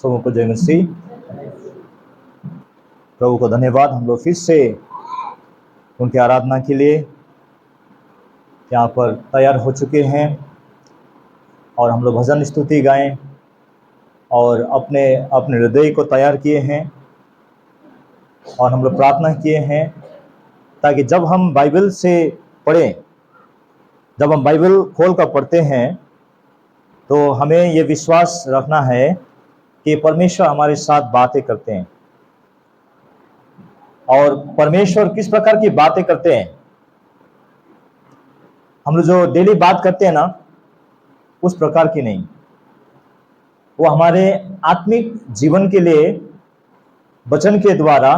सबों को जय मसीह। प्रभु को धन्यवाद, हम लोग फिर से उनकी आराधना के लिए यहाँ पर तैयार हो चुके हैं और हम लोग भजन स्तुति गाएं और अपने अपने हृदय को तैयार किए हैं और हम लोग प्रार्थना किए हैं ताकि जब हम बाइबल से पढ़ें, जब हम बाइबल खोल कर पढ़ते हैं तो हमें ये विश्वास रखना है कि परमेश्वर हमारे साथ बातें करते हैं। और परमेश्वर किस प्रकार की बातें करते हैं? हम लोग जो डेली बात करते हैं ना, उस प्रकार की नहीं। वो हमारे आत्मिक जीवन के लिए वचन के द्वारा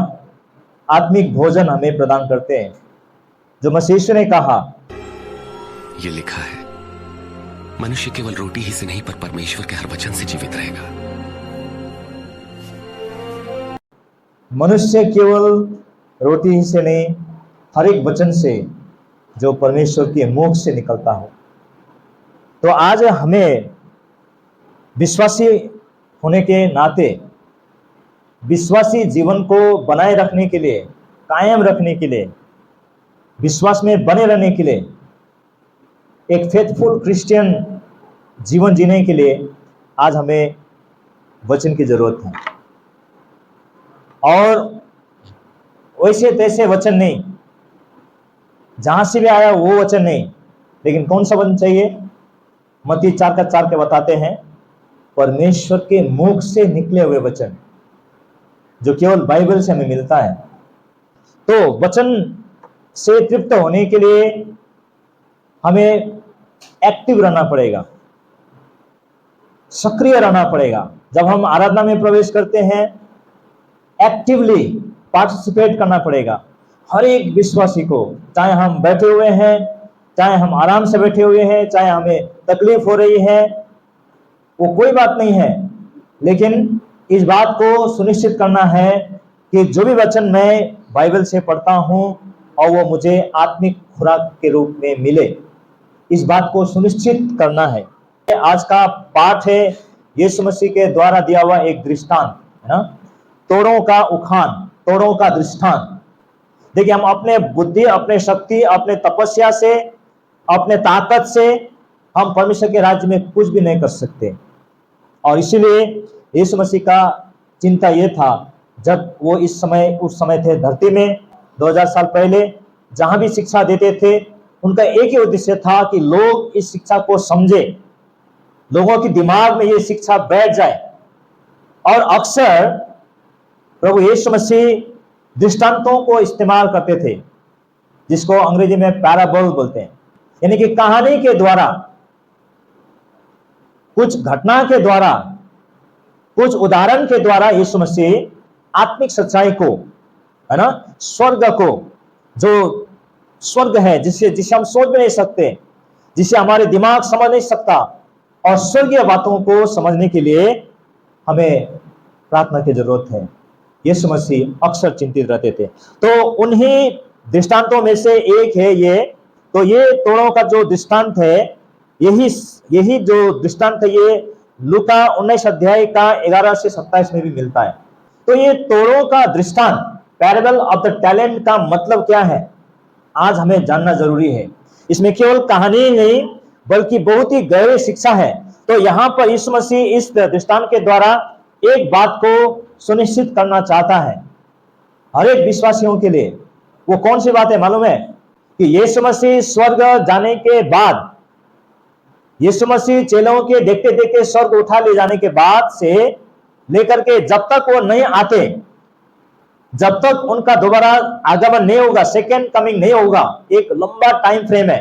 आत्मिक भोजन हमें प्रदान करते हैं। जो मसीह यीशु ने कहा, ये लिखा है, मनुष्य केवल रोटी ही से नहीं पर परमेश्वर के हर वचन से जीवित रहेगा। मनुष्य केवल रोटी ही से नहीं, हर एक वचन से जो परमेश्वर के मुख से निकलता हो। तो आज हमें विश्वासी होने के नाते विश्वासी जीवन को बनाए रखने के लिए, कायम रखने के लिए, विश्वास में बने रहने के लिए, एक फेथफुल क्रिश्चियन जीवन जीने के लिए आज हमें वचन की जरूरत है। और वैसे तैसे वचन नहीं, जहां से भी आया वो वचन नहीं, लेकिन कौन सा वचन चाहिए? मत्ती 4:4 के बताते हैं, परमेश्वर के मुख से निकले हुए वचन जो केवल बाइबल से हमें मिलता है। तो वचन से तृप्त होने के लिए हमें एक्टिव रहना पड़ेगा, सक्रिय रहना पड़ेगा। जब हम आराधना में प्रवेश करते हैं, एक्टिवली पार्टिसिपेट करना पड़ेगा। हर एक विश्वासी को, चाहे हम बैठे हुए हैं, चाहे हम आराम से बैठे हुए हैं, चाहे हमें तकलीफ हो रही है, वो कोई बात नहीं है, लेकिन इस बात को सुनिश्चित करना है कि जो भी वचन मैं बाइबल से पढ़ता हूं और वो मुझे आत्मिक खुराक के रूप में मिले, इस बात को सुनिश्चित करना है। आज का पाठ है यीशु मसीह के द्वारा दिया हुआ एक दृष्टांत है ना, तोड़ों का उखान, तोड़ों का दृष्टांत। देखिए, हम अपने बुद्धि, अपने शक्ति, अपने तपस्या से, अपने ताकत से हम परमेश्वर के राज्य में कुछ भी नहीं कर सकते। और इसीलिए यीशु मसीह का चिंता यह था, जब वो उस समय थे धरती में 2000 साल पहले, जहां भी शिक्षा देते थे, उनका एक ही उद्देश्य था कि लोग इस शिक्षा को समझे, लोगों के दिमाग में ये शिक्षा बैठ जाए। और अक्सर प्रभु यीशु मसीह दृष्टांतों को इस्तेमाल करते थे, जिसको अंग्रेजी में पैराबल बोलते हैं, यानी कि कहानी के द्वारा, कुछ घटना के द्वारा, कुछ उदाहरण के द्वारा यीशु मसीह आत्मिक सच्चाई को, है ना, स्वर्ग को, जो स्वर्ग है जिसे हम सोच भी नहीं सकते, जिसे हमारे दिमाग समझ नहीं सकता, और स्वर्गीय बातों को समझने के लिए हमें प्रार्थना की जरूरत है। यीशु मसीह अक्सर चिंतित रहते थे। तो उन्हीं दृष्टांतों में से एक है ये। तो ये तोड़ों का जो दृष्टांत है, यही जो दृष्टांत है, ये लूका 19 अध्याय का 11 से 27 में भी मिलता है। तो ये तोड़ों का दृष्टांत, पैराबल ऑफ द टैलेंट, का मतलब क्या है, आज हमें जानना जरूरी है। इसमें केवल कहानी ही नहीं, बल्कि बहुत ही गहरी शिक्षा है। तो यहाँ पर यीशु मसीह इस दृष्टांत के द्वारा एक बात को सुनिश्चित करना चाहता है हर एक विश्वासियों के लिए। वो कौन सी बात है मालूम है? कि यीशु मसीह स्वर्ग जाने के बाद, यीशु मसीह चेलों के देखते देखते स्वर्ग उठा ले जाने के बाद से लेकर के जब तक वो नहीं आते, जब तक उनका दोबारा आगमन नहीं होगा, सेकेंड कमिंग नहीं होगा, एक लंबा टाइम फ्रेम है।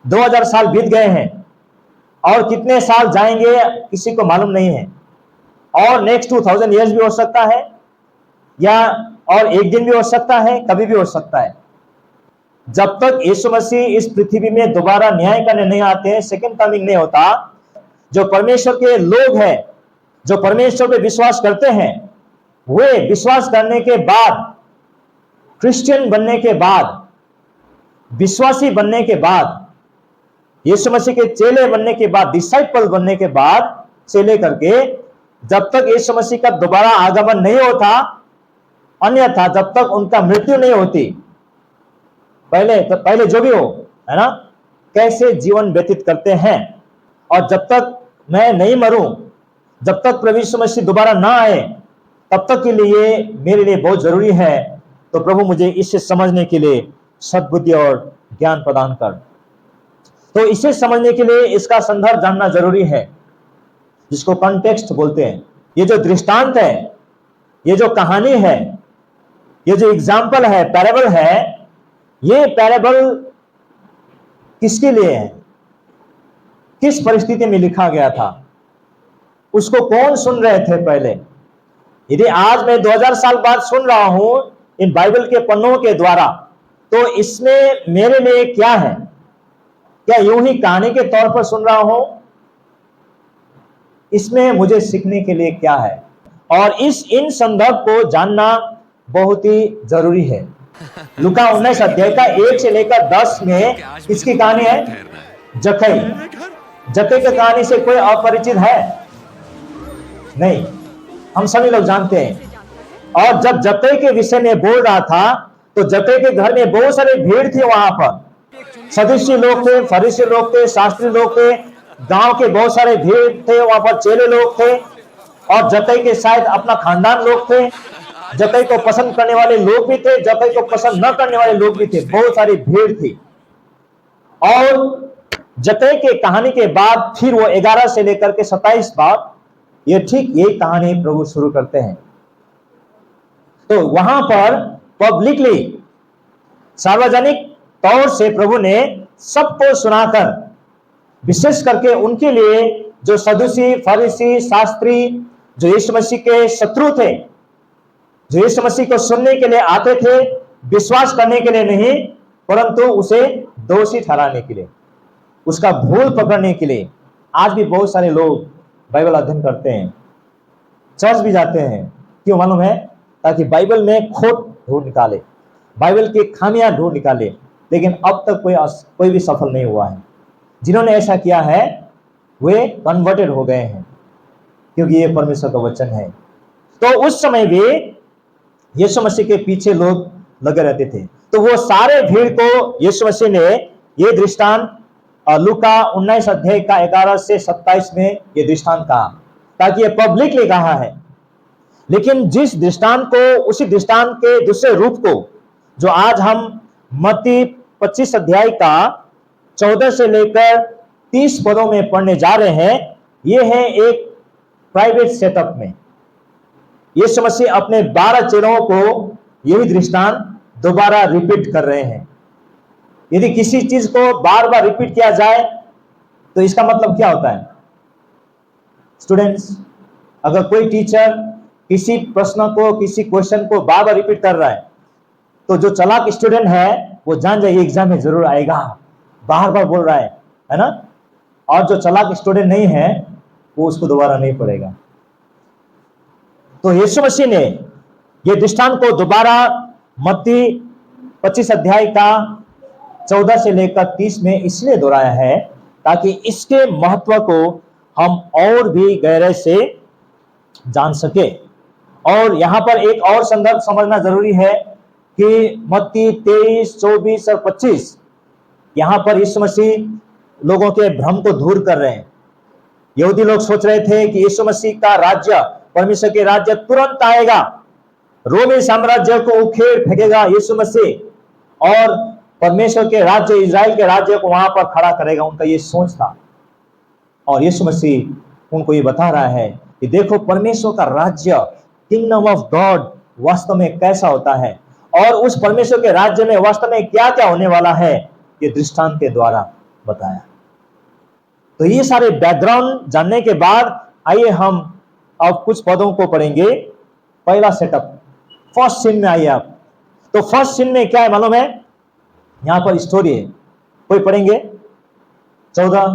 2000 साल बीत गए हैं और कितने साल जाएंगे किसी को मालूम नहीं है। और नेक्स्ट 2000 ईयर्स भी हो सकता है, या और एक दिन भी हो सकता है, कभी भी हो सकता है। जब तक यीशु मसीह इस पृथ्वी में दोबारा न्याय करने नहीं आते हैं, सेकंड कमिंग नहीं होता, जो परमेश्वर के लोग हैं, जो परमेश्वर पे विश्वास करते हैं, वे विश्वास करने के बाद, क्रिश्चियन बनने के बाद, विश्वासी बनने के बाद, यीशु मसीह के चेले बनने के बाद, डिसाइपल बनने के बाद से लेकर के जब तक यीशु मसीह का दोबारा आगमन नहीं होता, अन्यथा जब तक उनका मृत्यु नहीं होती, पहले जो भी हो, है ना, कैसे जीवन व्यतीत करते हैं। और जब तक मैं नहीं मरूं, जब तक प्रभु यीशु मसीह दोबारा ना आए, तब तक के लिए मेरे लिए बहुत जरूरी है। तो प्रभु मुझे इसे समझने के लिए सद्बुद्धि और ज्ञान प्रदान कर। तो इसे समझने के लिए इसका संदर्भ जानना जरूरी है, जिसको कॉन्टेक्स्ट बोलते हैं। ये जो दृष्टांत है, ये जो कहानी है, ये जो एग्जाम्पल है, पैराबल है, ये पैराबल किसके लिए है, किस परिस्थिति में लिखा गया था, उसको कौन सुन रहे थे पहले। यदि आज मैं 2000 साल बाद सुन रहा हूं इन बाइबल के पन्नों के द्वारा, तो इसमें मेरे लिए क्या है? क्या यूं ही कहानी के तौर पर सुन रहा हूं? इसमें मुझे सीखने के लिए क्या है? और इन संदर्भ को जानना बहुत ही जरूरी है। लूका 19 अध्याय का 1 से लेकर 10 में किसकी कहानी है? जक्कई। जक्कई की कहानी से कोई अपरिचित है? नहीं, हम सभी लोग जानते हैं। और जब जक्कई के विषय में बोल रहा था, तो जक्कई के घर में बहुत सारी भीड़ थी। वहां पर सदुसी लोग थे, फरीसी लोग थे, शास्त्री लोग थे, गांव के बहुत सारे भीड़ थे, वहां पर चेले लोग थे, और जक्कई के शायद अपना खानदान लोग थे। जक्कई को पसंद करने वाले लोग भी थे, जक्कई को पसंद न करने वाले लोग भी थे, बहुत सारी भीड़ थी। और जक्कई के कहानी के बाद फिर वो 11 से लेकर के 27 बार ये ठीक यही कहानी प्रभु शुरू करते हैं। तो वहां पर पब्लिकली, सार्वजनिक तौर से प्रभु ने सबको सुनाकर, विशेष करके उनके लिए जो सदुसी, फरीसी, शास्त्री, जो यीशु मसीह के शत्रु थे, जो यीशु मसीह को सुनने के लिए आते थे, विश्वास करने के लिए नहीं, परंतु उसे दोषी ठहराने के लिए, उसका भूल पकड़ने के लिए। आज भी बहुत सारे लोग बाइबल अध्ययन करते हैं, चर्च भी जाते हैं, क्यों मालूम है? ताकि बाइबल में खोट ढूंढ निकाले, बाइबल की खामियां ढूंढ निकाले। लेकिन अब तक कोई भी सफल नहीं हुआ है। जिन्होंने ऐसा किया है वे कन्वर्टेड हो गए हैं, क्योंकि ये परमेश्वर का वचन है। तो उस समय भी यीशु मसीह के पीछे लोग लगे रहते थे। तो वो सारे भीड़ को यीशु मसीह ने ये दृष्टांत लूका 19 अध्याय का 11 से 27 में ये दृष्टांत कहा, ताकि ये पब्लिकली कहा है। लेकिन जिस दृष्टांत को, उसी दृष्टांत के दूसरे रूप को, जो आज हम मत्ती 25 अध्याय का 14 से लेकर 30 पदों में पढ़ने जा रहे हैं, ये है एक प्राइवेट सेटअप में यीशु मसीह अपने 12 चेलों को यही दृष्टांत दोबारा रिपीट कर रहे हैं। यदि किसी चीज को बार बार रिपीट किया जाए तो इसका मतलब क्या होता है? स्टूडेंट्स, अगर कोई टीचर किसी प्रश्न को, किसी क्वेश्चन को बार बार रिपीट कर रहा है, तो जो चालाक स्टूडेंट है वो जान जाए एग्जाम में जरूर आएगा, बार बार बोल रहा है ना। और जो चालाक स्टूडेंट नहीं है वो उसको दोबारा नहीं पढ़ेगा। तो यीशु मसीह ने ये दृष्टांत को दोबारा मत्ती 25 अध्याय का 14 से लेकर 30 में इसलिए दोहराया है ताकि इसके महत्व को हम और भी गहराई से जान सके। और यहां पर एक और संदर्भ समझना जरूरी है कि मत्ती 23, 24 और 25, यहां पर यीशु मसीह लोगों के भ्रम को दूर कर रहे हैं। यहूदी लोग सोच रहे थे कि यीशु मसीह का राज्य, परमेश्वर के राज्य तुरंत आएगा, रोमी साम्राज्य को उखेड़ फेंकेगा यीशु मसीह, और परमेश्वर के राज्य, इजराइल के राज्य को वहां पर खड़ा करेगा। उनका ये सोच था। और यीशु मसीह उनको ये बता रहा है कि देखो परमेश्वर का राज्य, किंगडम ऑफ गॉड वास्तव में कैसा होता है, और उस परमेश्वर के राज्य में वास्तव में क्या क्या होने वाला है, ये दृष्टांत के द्वारा बताया। तो ये सारे बैकग्राउंड जानने के बाद आइए हम अब कुछ पदों को पढ़ेंगे। पहला सेटअप, फर्स्ट सीन में आइए आप। तो फर्स्ट सीन में क्या है मालूम है? यहां पर स्टोरी है, कोई पढ़ेंगे 14,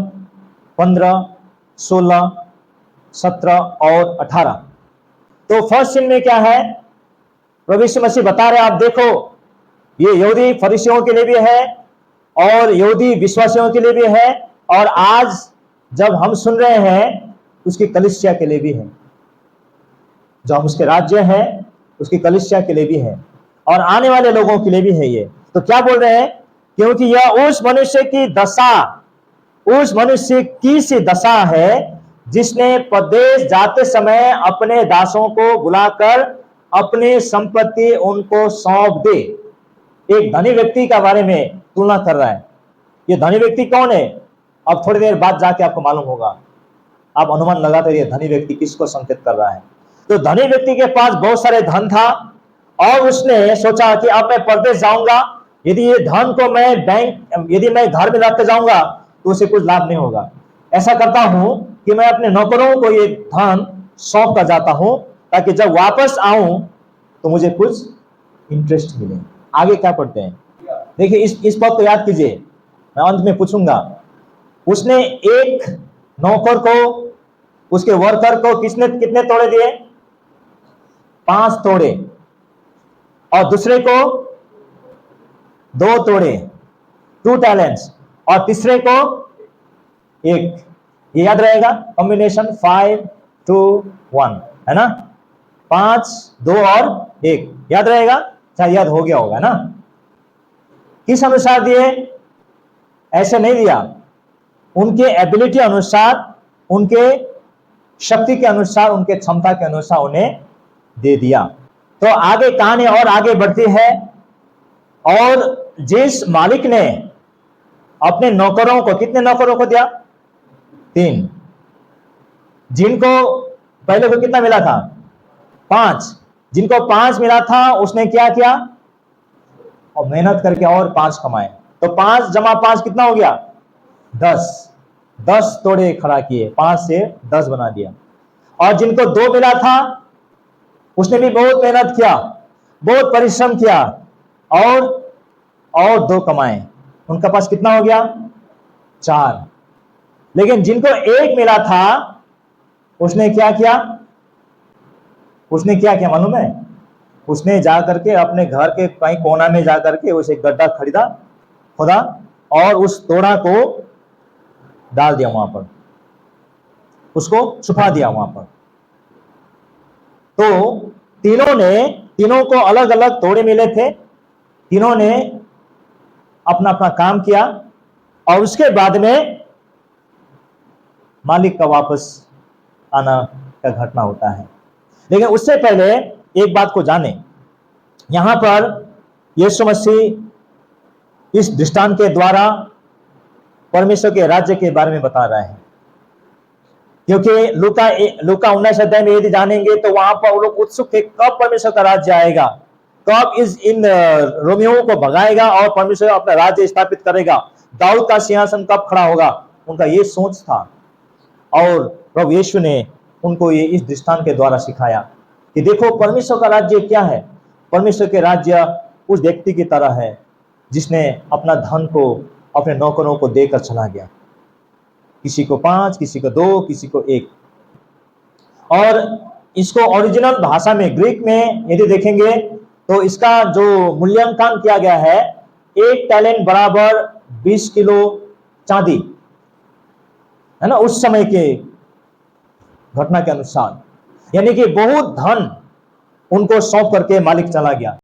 15, 16, 17 और 18। तो फर्स्ट सीन में क्या है? प्रभु यीशु मसीह बता रहे, आप देखो ये यहूदी फरीसियों के लिए भी है और यहूदी विश्वासियों के लिए भी है, और आज जब हम सुन रहे हैं उसकी कलीसिया के लिए भी है। जो हम उसके राज्य है, उसकी कलीसिया के लिए भी है और आने वाले लोगों के लिए भी है ये। तो क्या बोल रहे हैं? क्योंकि यह उस मनुष्य की दशा, उस मनुष्य की सी दशा है जिसने परदेश जाते समय अपने दासों को बुलाकर अपनी संपत्ति उनको सौंप दे। एक धनी व्यक्ति का बारे में तुलना कर रहा है। ये धनी व्यक्ति कौन है? अब थोड़ी देर बाद जाके आपको मालूम होगा। आप अनुमान लगाते रहिए धनी व्यक्ति किसको संकेत कर रहा है। तो धनी व्यक्ति के पास बहुत सारे धन था और उसने सोचा कि अब मैं परदेश जाऊंगा, यदि ये धन को मैं बैंक, यदि मैं घर में रख के जाऊंगा तो उसे कुछ लाभ नहीं होगा। ऐसा करता हूं कि मैं अपने नौकरों को ये धन सौंप कर जाता हूं ताकि जब वापस आऊं तो मुझे कुछ इंटरेस्ट मिले। आगे क्या पढ़ते हैं? देखिए इस पद को याद कीजिए, मैं अंत में पूछूंगा। उसने एक नौकर को, उसके वर्कर को कितने तोड़े दिए? 5 तोड़े। और दूसरे को 2 तोड़े, 2 टैलेंट्स। और तीसरे को 1। ये याद रहेगा, कॉम्बिनेशन 5, 2, 1 है ना। 5, 2 और 1 याद रहेगा। अच्छा, याद हो गया होगा ना। किस अनुसार दिए? ऐसे नहीं दिया, उनके एबिलिटी अनुसार, उनके शक्ति के अनुसार, उनके क्षमता के अनुसार उन्हें दे दिया। तो आगे कहानी और आगे बढ़ती है। और जिस मालिक ने अपने नौकरों को, कितने नौकरों को दिया? 3। जिनको पहले को कितना मिला था? 5। जिनको 5 मिला था उसने क्या किया? और मेहनत करके और 5 कमाए। तो 5 जमा 5 कितना हो गया? 10। 10 तोड़े खड़ा किए, 5 से 10 बना दिया। और जिनको 2 मिला था उसने भी बहुत मेहनत किया, बहुत परिश्रम किया और 2 कमाए। उनका पास कितना हो गया? 4। लेकिन जिनको 1 मिला था उसने क्या किया? उसने क्या किया मालूम है? उसने जा करके अपने घर के कहीं कोना में जा करके उसे गड्ढा खोदा और उस तोड़ा को डाल दिया वहां पर, उसको छुपा दिया वहां पर। तो तीनों को अलग अलग तोड़े मिले थे। तीनों ने अपना अपना काम किया और उसके बाद में मालिक का वापस आना का घटना होता है। लेकिन उससे पहले एक बात को जाने, यहां पर यीशु मसीह इस दृष्टांत के द्वारा परमेश्वर के राज्य के बारे में बता रहा है। क्योंकि लूका 19 अध्याय में यदि जानेंगे तो वहां पर वो लोग उत्सुक है कब परमेश्वर का राज्य आएगा, कब इन रोमियों को भगाएगा और परमेश्वर अपना राज्य स्थापित करेगा, दाऊद का सिंहासन कब खड़ा होगा। उनका ये सोच था और प्रभु यीशु ने उनको ये इस दृष्टांत के द्वारा सिखाया कि देखो परमेश्वर का राज्य क्या है। परमेश्वर के राज्य उस व्यक्ति की तरह है जिसने अपना धन को अपने नौकरों को देकर चला गया, किसी को 5, किसी को 2, किसी को 1। और इसको ओरिजिनल भाषा में, ग्रीक में यदि देखेंगे तो इसका जो मूल्यांकन किया गया है, 1 टैलेंट बराबर 20 किलो चांदी है ना, उस समय के घटना के अनुसार। यानी कि बहुत धन उनको सौंप करके मालिक चला गया।